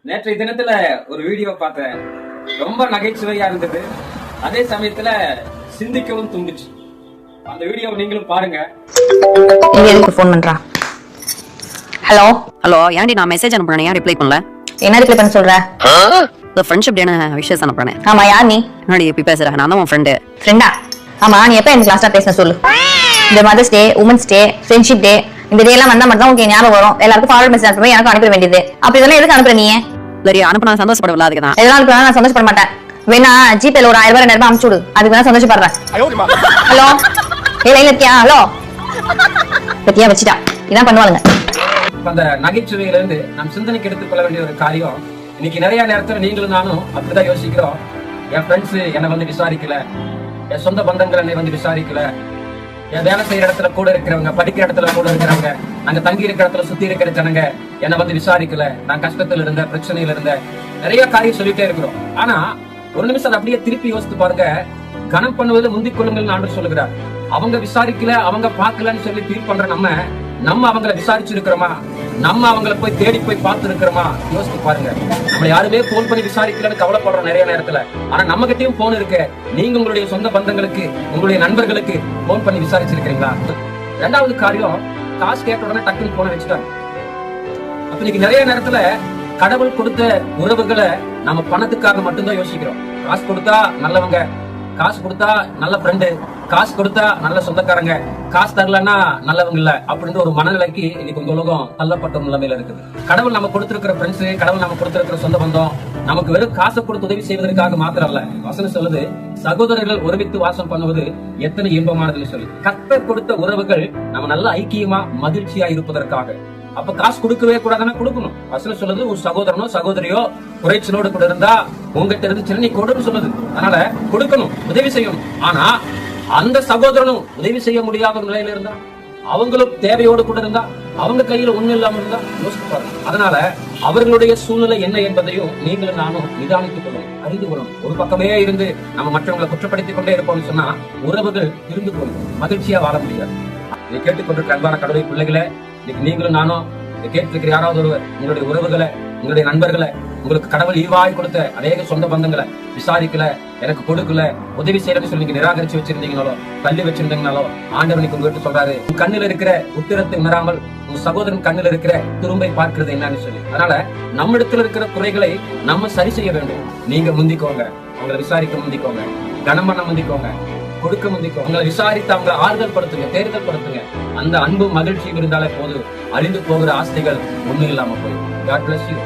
நேற்றைய தினத்துல ஒரு வீடியோ பார்த்தேன். ரொம்ப நகைச்சுவையா இருந்தது. அதே சமயத்துல சிந்திக்கவும் தூண்டுச்சு. அந்த வீடியோவை நீங்களும் பாருங்க. இங்க எதுக்கு ஃபோன் பண்றா? ஹலோ ஹலோ, ஏன்டி நான் மெசேஜ் அனுப்புறேன், ஏன் ரிப்ளை பண்ணல? என்ன ரிப்ளை பண்ண சொல்ற? இந்த ஃப்ரெண்ட்ஷிப் டேன விஷஸ் அனுப்புறேன். ஆமா, யார் நீ? என்னடி இப்படி பேசுற? நான் தான் உன் ஃப்ரெண்டு. ஃப்ரெண்டா? ஆமா, நீ எப்ப எனக்கு லாஸ்டா பேசின சொல்லு. இந்த mother's day, women's day, friendship day, இந்த டே எல்லாம் வந்தா மட்டும் தான் உங்களுக்கு ஞாபகம் வரும். எல்லாருக்கும் ஃபார்வர்ட் மெசேஜ் அனுப்ப எனக்கு அனுப்ப வேண்டியது. அப்படி இதெல்லாம் எதுக்கு அனுப்புற நீ? சரி, அனுப்புனா சந்தோஷப்படவில்லை, அதுக்கு தான். எதெல்லாம் அனுப்புனா நான் சந்தோஷப்பட மாட்டேன். வேணா ஜிபேல ஒரு 1000 ரூபாய் 2000 அனுப்பிச்சு விடு, அதுக்கு வேணா சந்தோஷப்படுறேன். ஹலோ, லைன்ல இருக்கியா? ஹலோ, பத்தியா வச்சுட்டா, இதான் பண்ணுவாளுங்க. அந்த நகைச்சுவையில இருந்து நம் சிந்தனைக்கு எடுத்துக்கொள்ள வேண்டிய ஒரு காரியம். இன்னைக்கு நிறைய நேரத்துல நீங்களும் நானும் அப்படிதான் யோசிக்கிறோம். என் ஃப்ரெண்ட்ஸ் என்னை வந்து விசாரிக்கல, என் சொந்த பந்தங்கள் என்னை வந்து விசாரிக்கல, என் வேலை செய்யற இடத்துல கூட இருக்கிறவங்க, படிக்கிற இடத்துல கூட இருக்கிறவங்க, நாங்க தங்கி இருக்கிற இடத்துல சுத்தி இருக்கிற ஜனங்க என்னை வந்து விசாரிக்கல, நான் கஷ்டத்துல இருந்த, பிரச்சனையில இருந்த, நிறைய காரியம் சொல்லிட்டே இருக்கிறோம். ஆனா ஒரு நிமிஷம் அதை அப்படியே திருப்பி யோசித்து பாருங்க. கனம் பண்ணுவது முந்திக் கொள்ளுங்கள் ஆண்டு சொல்லுகிறார். அவங்க விசாரிக்கல, அவங்க பார்க்கலன்னு சொல்லி ஃபீல் பண்ற நம்ம அவங்களை விசாரிச்சு இருக்கிறோமா? நம்ம அவங்களை போய் தேடி போய் பார்த்து இருக்கிறோமா? யோசிச்சு பாருங்க. நம்ம யாருமே போன் பண்ணி விசாரிக்கலன்னு கவலைப்படுறோம் நிறைய நேரத்துல. ஆனா நம்ம கிட்டயும் போன் இருக்கு. நீங்க உங்களுடைய சொந்த பந்தங்களுக்கு, உங்களுடைய நண்பர்களுக்கு போன் பண்ணி விசாரிச்சிருக்கீங்களா? ரெண்டாவது காரியம், காசு கேட்ட உடனே டக்குன்னு போன வச்சுட்டாங்க. அப்ப இன்னைக்கு நிறைய நேரத்துல கடவுள் கொடுத்த உறவுகளை நம்ம பணத்துக்காக மட்டும்தான் யோசிக்கிறோம். காசு கொடுத்தா நல்லவங்க, காசு கொடுத்தா நல்ல ஃப்ரெண்டு, காசு கொடுத்தா நல்ல சொந்தக்காரங்க, காசு தரலன்னா நல்லவங்க இல்ல அப்படின்ற ஒரு மனநிலைக்கு இன்னைக்கு இந்த உலகம் தள்ளப்பட்ட நிலைமையில இருக்குது. கடவுள் நம்ம கொடுத்திருக்கிற ஃப்ரெண்ட்ஸ், கடவுள் நம்ம கொடுத்திருக்கிற சொந்த பந்தம் நமக்கு வெறும் காசை கொடுத்து உதவி செய்வதற்காக மாத்திரம் அல்ல. வசனம் சொல்லுது, சகோதரர்கள் ஒருமித்து வாசம் பண்ணுவது எத்தனை இன்பமானதுன்னு சொல்லி. கர்த்தர் கொடுத்த உறவுகள் நம்ம நல்ல ஐக்கியமா மகிழ்ச்சியா இருப்பதற்காக. அப்ப காசு கொடுக்கவே கூடாதுன்னா கொடுக்கணும். வசனம் சொல்லுது, ஒரு சகோதரனோ சகோதரியோ குறைச்சலோடு கூட இருந்தா உங்ககிட்ட இருந்து சின்ன கொடுன்னு சொல்லுது. அதனால கொடுக்கணும், உதவி செய்யணும். ஆனா அந்த சகோதரனும் உதவி செய்ய முடியாத நிலையில இருந்தா, அவங்களும் தேவையோடு கூட இருந்தா, அவங்க கையில ஒண்ணு இல்லாம இருந்தா யோசிச்சு பாருங்க. அதனால அவர்களுடைய சூழ்நிலை என்ன என்பதையும் நீங்களும் நானும் நிதானித்துக் கொள்ளணும், அறிந்து கொள்ளணும். ஒரு பக்கமே இருந்து நம்ம மற்றவங்களை குற்றப்படுத்திக் கொண்டே இருப்போம்னு சொன்னா உறவுகள் இருந்து போகும், மகிழ்ச்சியா வாழ முடியாது. இதை கேட்டுக்கொண்டிருக்க அன்பான கடவுளை பிள்ளைகளை, இன்னைக்கு நீங்களும் நானும் கேட்டிருக்கிற யாராவது ஒருவர் உங்களுடைய உறவுகளை, உங்களுடைய நண்பர்களை, உங்களுக்கு கடவுள் ஈவாய் கொடுத்த அநேக சொந்த பந்தங்களை விசாரிக்கல, எனக்கு கொடுக்கல, உதவி செய்யலன்னு சொல்லி நீங்க நிராகரிச்சு வச்சிருந்தீங்கனாலோ, தள்ளி வச்சிருந்தீங்கனாலோ, ஆண்டவர் நீங்க உங்ககிட்ட சொல்றாரு, உன் கண்ணில் இருக்கிற உத்திரத்தை உணராமல் உன் சகோதரன் கண்ணில் இருக்கிற துரும்பை பார்க்கிறது என்னன்னு சொல்லி. அதனால நம்ம இடத்துல இருக்கிற குறைகளை நம்ம சரி செய்ய வேண்டும். நீங்க முந்திக்கோங்க, அவங்களை விசாரிக்க முந்திக்கோங்க, கனம் பண்ண முந்திக்கோங்க, கொடுக்க முந்திக்கோங்க. உங்களை விசாரித்து அவங்க ஆறுதல் படுத்துங்க, தேர்தல் படுத்துங்க. அந்த அன்பு மகிழ்ச்சியும் இருந்தாலே போது, அழிந்து போகிற ஆசைகள் ஒண்ணு இல்லாம போய். God bless you.